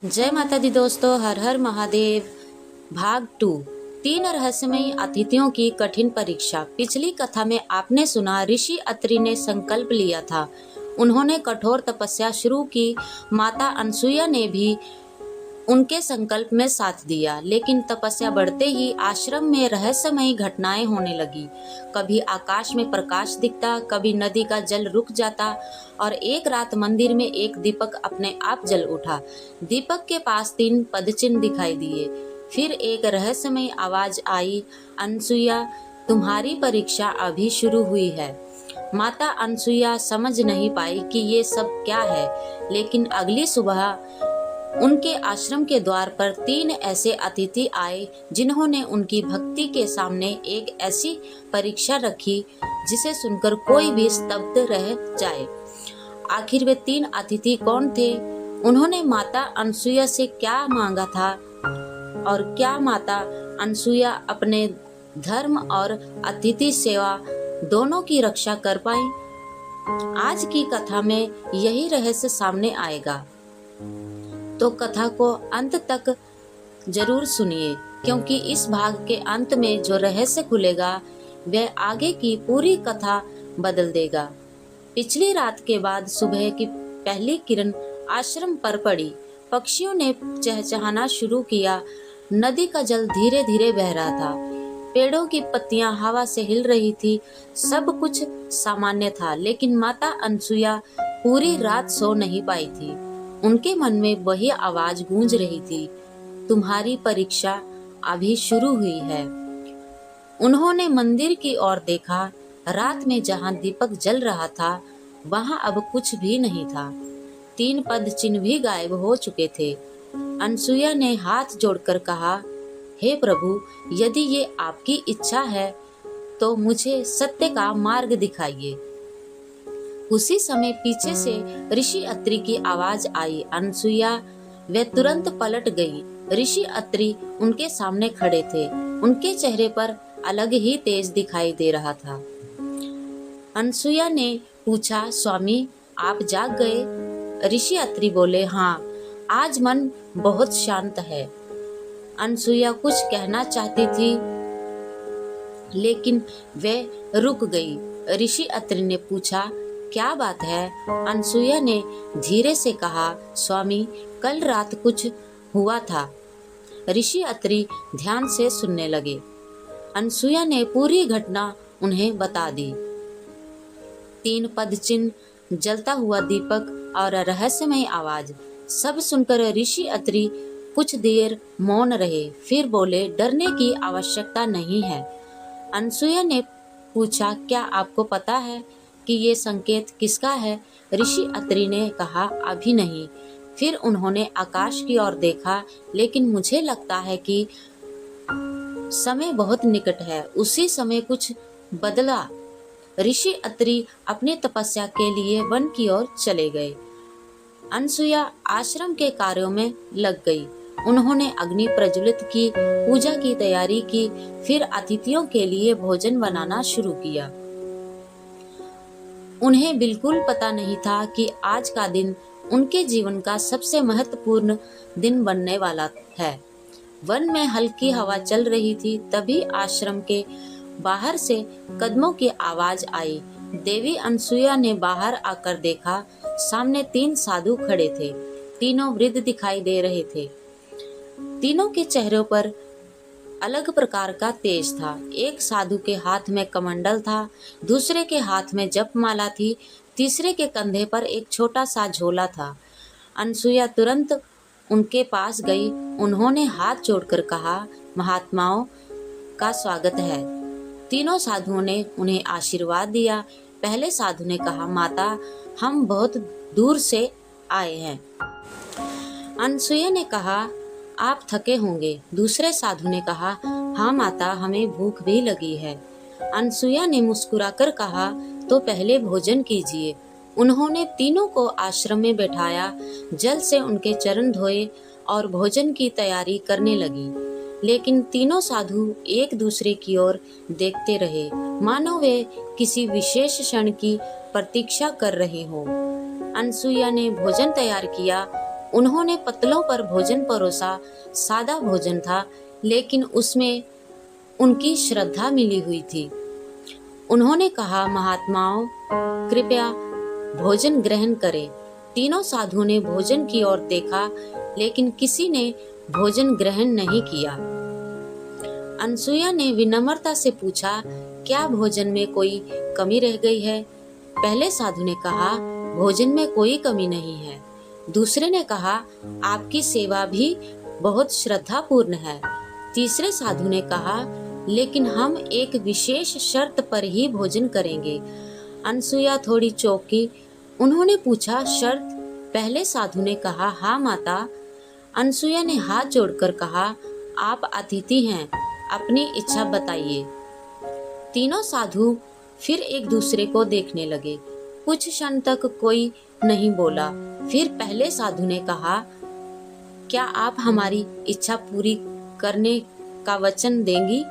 जय माता दी दोस्तों, हर हर महादेव। भाग 2। 3 रहस्यमयी अतिथियों की कठिन परीक्षा। पिछली कथा में आपने सुना ऋषि अत्रि ने संकल्प लिया था। उन्होंने कठोर तपस्या शुरू की। माता अनसुईया ने भी उनके संकल्प में साथ दिया, लेकिन तपस्या बढ़ते ही आश्रम में रहस्यमयी घटनाएं होने लगी। कभी आकाश में प्रकाश दिखता, कभी नदी का जल रुक जाता और एक रात मंदिर में एक दीपक अपने आप जल उठा। दीपक के पास 3 पदचिन्ह दिखाई दिए। फिर एक रहस्यमयी आवाज आई, अनसुईया, तुम्हारी परीक्षा अभी शुरू हुई है। माता अनसुईया समझ नहीं पाई कि ये सब क्या है, लेकिन अगली सुबह उनके आश्रम के द्वार पर 3 ऐसे अतिथि आए जिन्होंने उनकी भक्ति के सामने एक ऐसी परीक्षा रखी जिसे सुनकर कोई भी स्तब्ध रह जाए। आखिर वे 3 अतिथि कौन थे? उन्होंने माता अनसुईया से क्या मांगा था और क्या माता अनसुईया अपने धर्म और अतिथि सेवा दोनों की रक्षा कर पाई? आज की कथा में यही रहस्य सामने आएगा, तो कथा को अंत तक जरूर सुनिए, क्योंकि इस भाग के अंत में जो रहस्य खुलेगा वह आगे की पूरी कथा बदल देगा। पिछली रात के बाद सुबह की पहली किरण आश्रम पर पड़ी। पक्षियों ने चहचहाना शुरू किया। नदी का जल धीरे धीरे बह रहा था। पेड़ों की पत्तियां हवा से हिल रही थी। सब कुछ सामान्य था, लेकिन माता अनसुईया पूरी रात सो नहीं पाई थी। उनके मन में वही आवाज गूंज रही थी, तुम्हारी परीक्षा अभी शुरू हुई है। उन्होंने मंदिर की ओर देखा। रात में जहां दीपक जल रहा था वहां अब कुछ भी नहीं था। 3 पद चिन्ह भी गायब हो चुके थे। अनसुईया ने हाथ जोड़कर कहा, हे प्रभु, यदि ये आपकी इच्छा है तो मुझे सत्य का मार्ग दिखाइए। उसी समय पीछे से ऋषि अत्रि की आवाज आई, अनसुईया। वे तुरंत पलट गई। ऋषि अत्रि उनके सामने खड़े थे। उनके चेहरे पर अलग ही तेज दिखाई दे रहा था। अनसुईया ने पूछा, स्वामी, आप जाग गए? ऋषि अत्रि बोले, हाँ, आज मन बहुत शांत है। अनसुईया कुछ कहना चाहती थी, लेकिन वे रुक गई। ऋषि अत्रि ने पूछा, क्या बात है? अनसुईया ने धीरे से कहा, स्वामी, कल रात कुछ हुआ था। ऋषि अत्रि ध्यान से सुनने लगे। अनसुईया ने पूरी घटना उन्हें बता दी। 3 पद चिन्ह, जलता हुआ दीपक और रहस्यमय आवाज, सब सुनकर ऋषि अत्रि कुछ देर मौन रहे। फिर बोले, डरने की आवश्यकता नहीं है। अनसुईया ने पूछा, क्या आपको पता है कि ये संकेत किसका है? ऋषि अत्रि ने कहा, अभी नहीं। फिर उन्होंने आकाश की ओर देखा, लेकिन मुझे लगता है कि समय बहुत निकट है। उसी समय कुछ बदला। ऋषि अत्रि अपनी तपस्या के लिए वन की ओर चले गए। अनसुईया आश्रम के कार्यों में लग गई। उन्होंने अग्नि प्रज्वलित की, पूजा की तैयारी की, फिर अतिथियों के लिए भोजन बनाना शुरू किया। उन्हें बिल्कुल पता नहीं था कि आज का दिन उनके जीवन का सबसे महत्वपूर्ण दिन बनने वाला है। वन में हल्की हवा चल रही थी। तभी आश्रम के बाहर से कदमों की आवाज आई। देवी अनसुईया ने बाहर आकर देखा। सामने 3 साधु खड़े थे। तीनों वृद्ध दिखाई दे रहे थे। तीनों के चेहरों पर अलग प्रकार का तेज था। एक साधु के हाथ में कमंडल था, दूसरे के हाथ में जपमाला थी, तीसरे के कंधे पर एक छोटा सा झोला था। अनसुईया तुरंत उनके पास गई। उन्होंने हाथ जोड़कर कहा, महात्माओं का स्वागत है। तीनों साधुओं ने उन्हें आशीर्वाद दिया। पहले साधु ने कहा, माता, हम बहुत दूर से आए हैं। अनसुईया ने कहा, आप थके होंगे। दूसरे साधु ने कहा, हाँ माता, हमें भूख भी लगी है। अनसुईया ने मुस्कुराकर कहा, तो पहले भोजन कीजिए। उन्होंने तीनों को आश्रम में बैठाया, जल से उनके चरण धोए और भोजन की तैयारी करने लगी। लेकिन तीनों साधु एक दूसरे की ओर देखते रहे, मानो वे किसी विशेष क्षण की प्रतीक्षा कर रहे हो। अनसुईया ने भोजन तैयार किया। उन्होंने पत्तलों पर भोजन परोसा। सादा भोजन था, लेकिन उसमें उनकी श्रद्धा मिली हुई थी। उन्होंने कहा, महात्माओं, कृपया भोजन ग्रहण करें। तीनों साधुओं ने भोजन की ओर देखा, लेकिन किसी ने भोजन ग्रहण नहीं किया। अनसुया ने विनम्रता से पूछा, क्या भोजन में कोई कमी रह गई है? पहले साधु ने कहा, भोजन में कोई कमी नहीं है। दूसरे ने कहा, आपकी सेवा भी बहुत श्रद्धापूर्ण है। तीसरे साधु ने कहा, लेकिन हम एक विशेष शर्त पर ही भोजन करेंगे। अनसुया थोड़ी चौंकी। उन्होंने पूछा, शर्त? पहले साधु ने कहा, हाँ माता। अनसुया ने हाथ जोड़कर कहा, आप अतिथि हैं, अपनी इच्छा बताइए। तीनों साधु फिर एक दूसरे को देखने लगे। कुछ क्षण तक कोई नहीं बोला। फिर पहले साधु ने कहा, क्या आप हमारी इच्छा पूरी करने का वचन देंगी?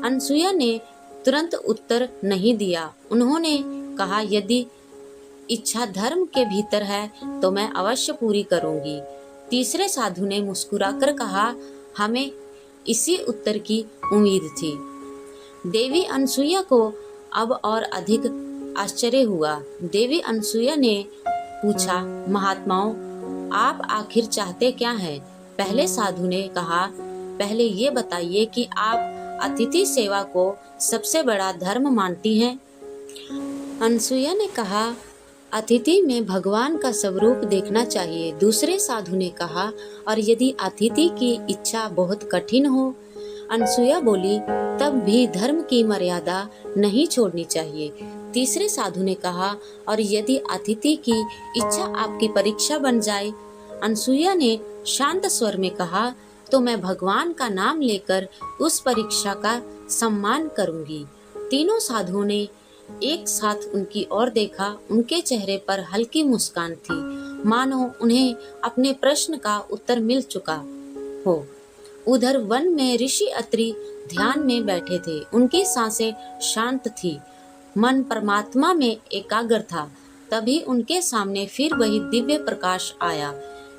अनसुया ने तुरंत उत्तर नहीं दिया। उन्होंने कहा, यदि इच्छा धर्म के भीतर है तो मैं अवश्य पूरी करूंगी। तीसरे साधु ने मुस्कुराकर कहा, हमें इसी उत्तर की उम्मीद थी। देवी अनसुया को अब और अधिक आश्चर्य हुआ। देवी अनसुया ने पूछा, महात्माओं, आप आखिर चाहते क्या हैं? पहले साधु ने कहा, पहले ये बताइए कि आप अतिथि सेवा को सबसे बड़ा धर्म मानती हैं? अनसुया ने कहा, अतिथि में भगवान का स्वरूप देखना चाहिए। दूसरे साधु ने कहा, और यदि अतिथि की इच्छा बहुत कठिन हो? अनसुया बोली, तब भी धर्म की मर्यादा नहीं छोड़नी चाहिए। तीसरे साधु ने कहा, और यदि अतिथि की इच्छा आपकी परीक्षा बन जाए? अनसुया ने शांत स्वर में कहा, तो मैं भगवान का नाम लेकर उस परीक्षा का सम्मान करूंगी। तीनों साधुओं ने एक साथ उनकी ओर देखा। उनके चेहरे पर हल्की मुस्कान थी, मानो उन्हें अपने प्रश्न का उत्तर मिल चुका हो। उधर वन में ऋषि अत्रि ध्यान में बैठे थे। उनकी सांसें शांत थी, मन परमात्मा में एकाग्र था। तभी उनके सामने फिर वही दिव्य प्रकाश आया।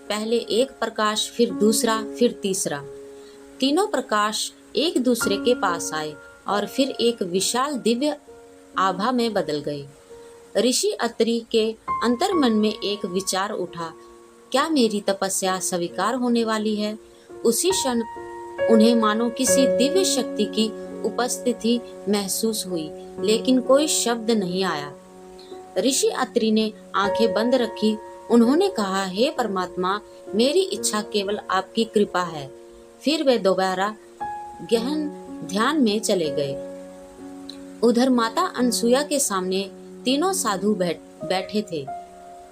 पहले एक प्रकाश, फिर दूसरा, फिर तीसरा। तीनों प्रकाश एक दूसरे के पास आए और फिर एक विशाल दिव्य आभा में बदल गए। ऋषि अत्रि के अंतर्मन में एक विचार उठा, क्या मेरी तपस्या स्वीकार होने वाली है? उसी क्षण उन्हें मानो किसी दिव्य शक्ति की उपस्थिति महसूस हुई, लेकिन कोई शब्द नहीं आया। ऋषि अत्रि ने आंखें बंद रखी। उन्होंने कहा, हे परमात्मा, मेरी इच्छा केवल आपकी कृपा है। फिर वे दोबारा गहन ध्यान में चले गए। उधर माता अनसुया के सामने तीनों साधु बैठे थे।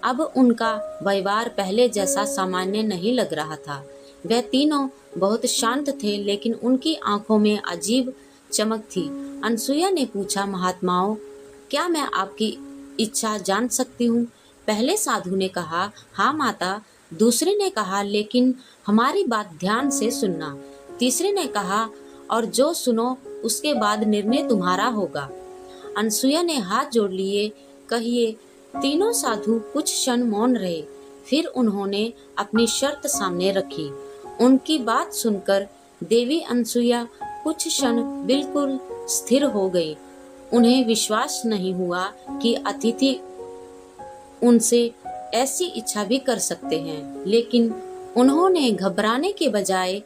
अब उनका व्यवहार पहले जैसा सामान्य नहीं लग रहा था। वे तीनों बहुत शांत थे, लेकिन उनकी आंखों में अजीब चमक थी। अनसुया ने पूछा, महात्माओं, क्या मैं आपकी इच्छा जान सकती हूँ? पहले साधु ने कहा, हाँ माता। दूसरे ने कहा, लेकिन हमारी बात ध्यान से सुनना। तीसरे ने कहा, और जो सुनो उसके बाद निर्णय तुम्हारा होगा। अनसुया ने हाथ जोड़ लिए। कहिए। तीनों साधु कुछ क्षण मौन रहे। फिर उन्होंने अपनी शर्त सामने रखी। उनकी बात सुनकर देवी अनसुया कुछ क्षण बिल्कुल स्थिर हो गई। उन्हें विश्वास नहीं हुआ कि अतिथि उनसे ऐसी इच्छा भी कर सकते हैं, लेकिन उन्होंने घबराने के बजाय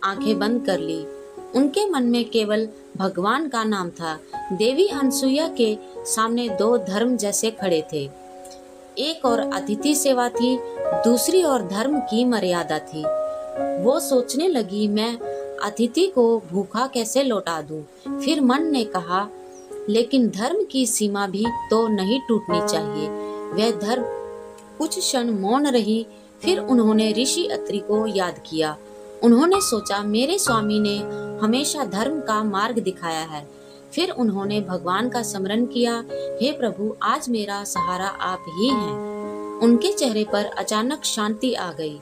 आंखें बंद कर ली। उनके मन में केवल भगवान का नाम था। देवी अनसुया के सामने दो धर्म जैसे खड़े थे। एक और अतिथि सेवा थी, दूसरी ओर धर्म की मर्यादा थी। वो सोचने लगी, मैं अतिथि को भूखा कैसे लौटा दूं? फिर मन ने कहा, लेकिन धर्म की सीमा भी तो नहीं टूटनी चाहिए। वह धर्म कुछ क्षण मौन रही। फिर उन्होंने ऋषि अत्रि को याद किया। उन्होंने सोचा, मेरे स्वामी ने हमेशा धर्म का मार्ग दिखाया है। फिर उन्होंने भगवान का स्मरण किया, हे प्रभु, आज मेरा सहारा आप ही हैं। उनके चेहरे पर अचानक शांति आ गई।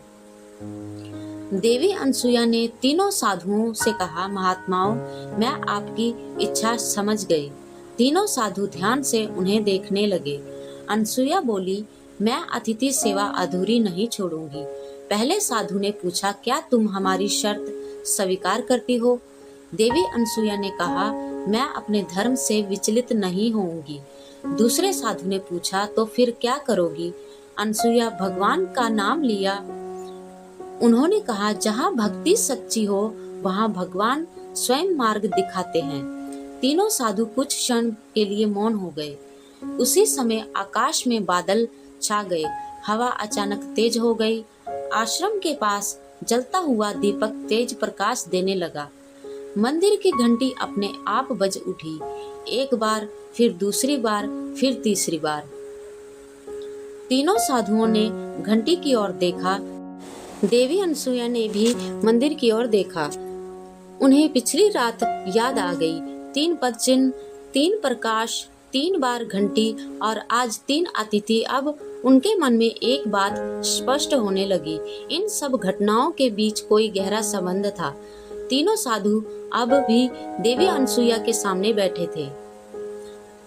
देवी अनसुया ने तीनों साधुओं से कहा, महात्माओं, मैं आपकी इच्छा समझ गई। तीनों साधु ध्यान से उन्हें देखने लगे। अनसुया बोली, मैं अतिथि सेवा अधूरी नहीं छोड़ूंगी। पहले साधु ने पूछा, क्या तुम हमारी शर्त स्वीकार करती हो? देवी अनसुया ने कहा, मैं अपने धर्म से विचलित नहीं होऊंगी। दूसरे साधु ने पूछा, तो फिर क्या करोगी? अनसुया भगवान का नाम लिया। उन्होंने कहा, जहाँ भक्ति सच्ची हो वहाँ भगवान स्वयं मार्ग दिखाते हैं। तीनों साधु कुछ क्षण के लिए मौन हो गए। उसी समय आकाश में बादल छा गए, हवा अचानक तेज हो गई। आश्रम के पास जलता हुआ दीपक तेज प्रकाश देने लगा। मंदिर की घंटी अपने आप बज उठी, एक बार, फिर दूसरी बार, फिर तीसरी बार। तीनों साधुओं ने घंटी की ओर देखा। देवी अनसुया ने भी मंदिर की ओर देखा। उन्हें पिछली रात याद आ गई। 3 पद चिन्ह, 3 प्रकाश, 3 बार घंटी और आज 3 अतिथि। अब उनके मन में एक बात स्पष्ट होने लगी, इन सब घटनाओं के बीच कोई गहरा संबंध था। तीनों साधु अब भी देवी अनसुया के सामने बैठे थे।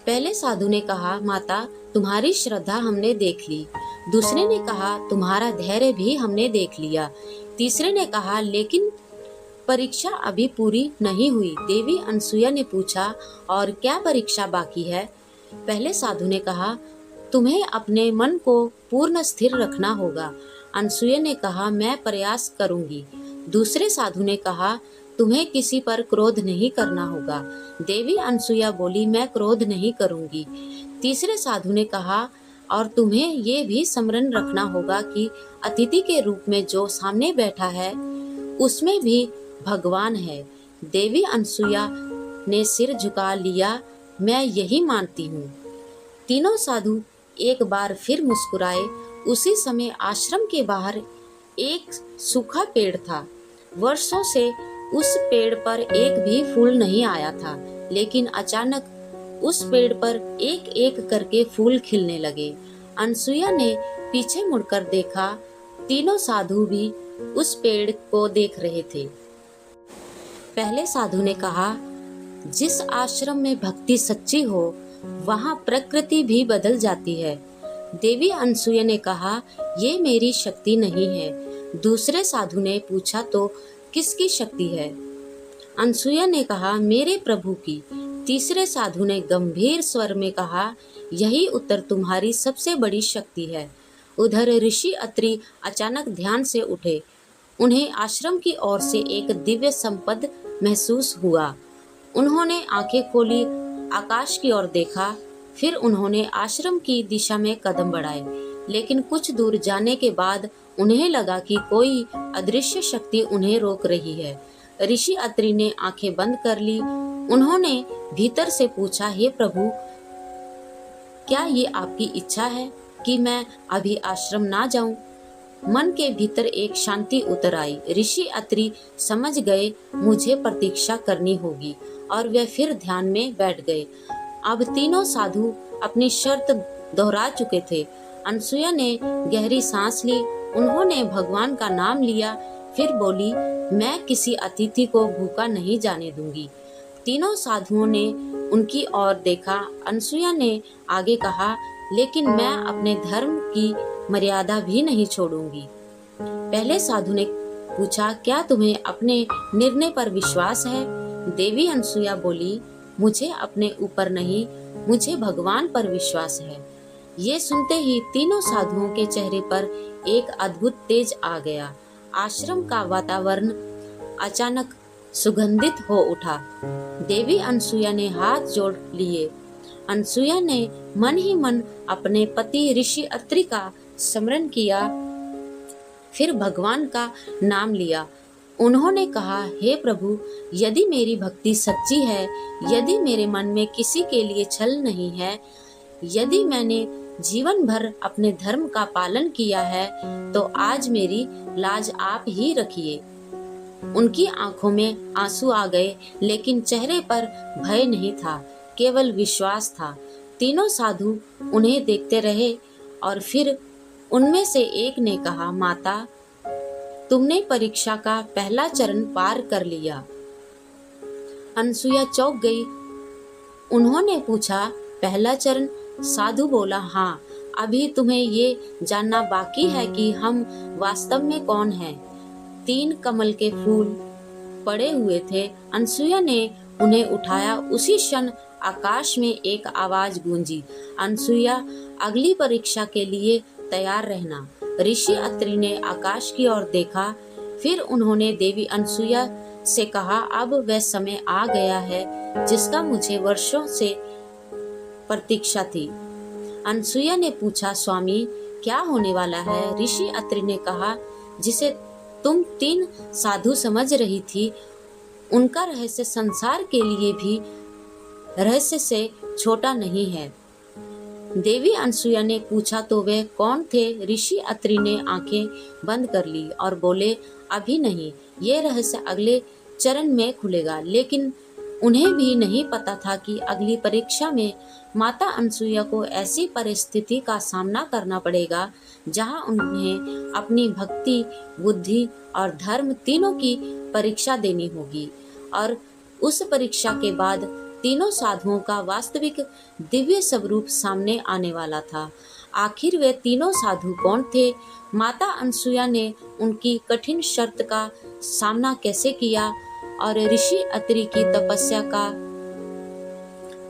पहले साधु ने कहा, माता, तुम्हारी श्रद्धा हमने देख ली। दूसरे ने कहा, तुम्हारा धैर्य भी हमने देख लिया। तीसरे ने कहा, लेकिन परीक्षा अभी पूरी नहीं हुई। देवी अनसुया ने पूछा, और क्या परीक्षा बाकी है? पहले साधु ने कहा, तुम्हें अपने मन को पूर्ण स्थिर रखना होगा। अनसुया ने कहा, मैं प्रयास करूंगी। दूसरे साधु ने कहा, तुम्हें किसी पर क्रोध नहीं करना होगा। देवी अनसुया बोली, मैं क्रोध नहीं करूंगी। तीसरे साधु ने कहा, और तुम्हें ये भी स्मरण रखना होगा कि अतिथि के रूप में जो सामने बैठा है उसमें भी भगवान है। देवी अनसुया ने सिर झुका लिया, मैं यही मानती हूँ। तीनों साधु एक बार फिर मुस्कुराए। उसी समय आश्रम के बाहर एक सूखा पेड़ था। वर्षों से उस पेड़ पर एक भी फूल नहीं आया था, लेकिन अचानक उस पेड़ पर एक एक करके फूल खिलने लगे। अनसुया ने पीछे मुड़कर देखा। तीनों साधु भी उस पेड़ को देख रहे थे। पहले साधु ने कहा, जिस आश्रम में भक्ति सच्ची हो वहाँ प्रकृति भी बदल जाती है। देवी अनसुया ने कहा, ये मेरी शक्ति नहीं है। दूसरे साधु ने पूछा, तो किसकी शक्ति है? अनसुया ने कहा, मेरे प्रभु की। तीसरे साधु ने गंभीर स्वर में कहा, यही उत्तर तुम्हारी सबसे बड़ी शक्ति है। उधर ऋषि अत्रि अचानक ध्यान से उठे। उन्हें आश्रम की ओर से एक दिव्य संपद महसूस हुआ। उन्होंने आंखें खोली, आकाश की ओर देखा, फिर उन्होंने आश्रम की दिशा में कदम बढ़ाए। लेकिन कुछ दूर जाने के बाद उन्हें लगा कि कोई अदृश्य शक्ति उन्हें रोक रही है। ऋषि अत्रि ने आंखें बंद कर ली। उन्होंने भीतर से पूछा, हे प्रभु, क्या ये आपकी इच्छा है कि मैं अभी आश्रम ना जाऊं? मन के भीतर एक शांति उतर आई। ऋषि अत्रि समझ गए मुझे प्रतीक्षा करनी होगी, और वे फिर ध्यान में बैठ गए। अब तीनों साधु अपनी शर्त दोहरा चुके थे। अनसुया ने गहरी सांस ली। उन्होंने भगवान का नाम लिया, फिर बोली, मैं किसी अतिथि को भूखा नहीं जाने दूंगी। तीनों साधुओं ने उनकी ओर देखा। अनसुया ने आगे कहा, लेकिन मैं अपने धर्म की मर्यादा भी नहीं छोड़ूंगी। पहले साधु ने पूछा, क्या तुम्हें अपने निर्णय पर विश्वास है? देवी अनसुया बोली, मुझे अपने ऊपर नहीं, मुझे भगवान पर विश्वास है। ये सुनते ही तीनों साधुओं के चेहरे पर एक अद्भुत तेज आ गया। आश्रम का वातावरण अचानक सुगंधित हो उठा। देवी अनसुया ने हाथ जोड़ लिए। अनसुया ने मन ही मन अपने पति ऋषि अत्रि का स्मरण किया, फिर भगवान का नाम लिया। उन्होंने कहा, हे प्रभु, यदि मेरी भक्ति सच्ची है, यदि मेरे मन में किसी के लिए छल नहीं है, यदि मैंने जीवन भर अपने धर्म का पालन किया है, तो आज मेरी लाज आप ही रखिए। उनकी आंखों में आंसू आ गए, लेकिन चेहरे पर भय नहीं था, केवल विश्वास था। तीनों साधु उन्हें देखते रहे, और फिर उनमें से एक ने कहा, माता, तुमने परीक्षा का पहला चरण पार कर लिया। अनसुया चौंक गई। उन्होंने पूछा, पहला चरण? साधु बोला, हाँ, अभी तुम्हें ये जानना बाकी है कि हम वास्तव में कौन हैं। 3 कमल के फूल पड़े हुए थे। अनसुया ने उन्हें उठाया। उसी क्षण आकाश में एक आवाज गूंजी, अनसुया, अगली परीक्षा के लिए तैयार रहना। ऋषि अत्रि ने आकाश की ओर देखा। फिर उन्होंने देवी अनसुया से कहा, अब वह समय आ गया है जिसका मुझे वर्षों से प्रतीक्षा थी। अनसुया ने पूछा, स्वामी, क्या होने वाला है? ऋषि अत्रि ने कहा, जिसे तुम 3 साधु समझ रही थी, उनका रहस्य संसार के लिए भी रहस्य से छोटा नहीं है। देवी अनसुया ने पूछा, तो वे कौन थे? ऋषि अत्रि ने आंखें बंद कर ली और बोले, अभी नहीं, ये रहस्य अगले चरण में खुलेगा। लेकिन उन्हें भी नहीं पता था कि अगली परीक्षा में माता अनसुया को ऐसी परिस्थिति का सामना करना पड़ेगा जहां उन्हें अपनी भक्ति, बुद्धि और धर्म तीनों की परीक्षा देनी होगी। और उस परीक्षा के बाद तीनों साधुओं का वास्तविक दिव्य स्वरूप सामने आने वाला था। आखिर वे तीनों साधु कौन थे? माता अनसुया ने उनकी कठिन शर्त का सामना कैसे किया और ऋषि अत्रि की तपस्या का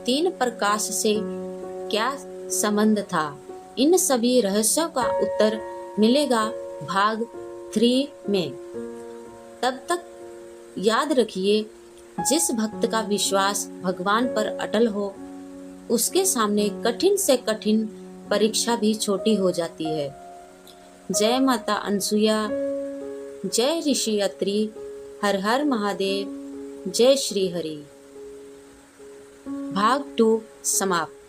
3 प्रकाश से क्या संबंध था? इन सभी रहस्यों का उत्तर मिलेगा भाग 3 में। तब तक याद रखिए, जिस भक्त का विश्वास भगवान पर अटल हो, उसके सामने कठिन से कठिन परीक्षा भी छोटी हो जाती है। जय माता अनसुया, जय ऋषि अत्रि, हर हर महादेव, जय श्री हरि। भाग 2 समाप्त।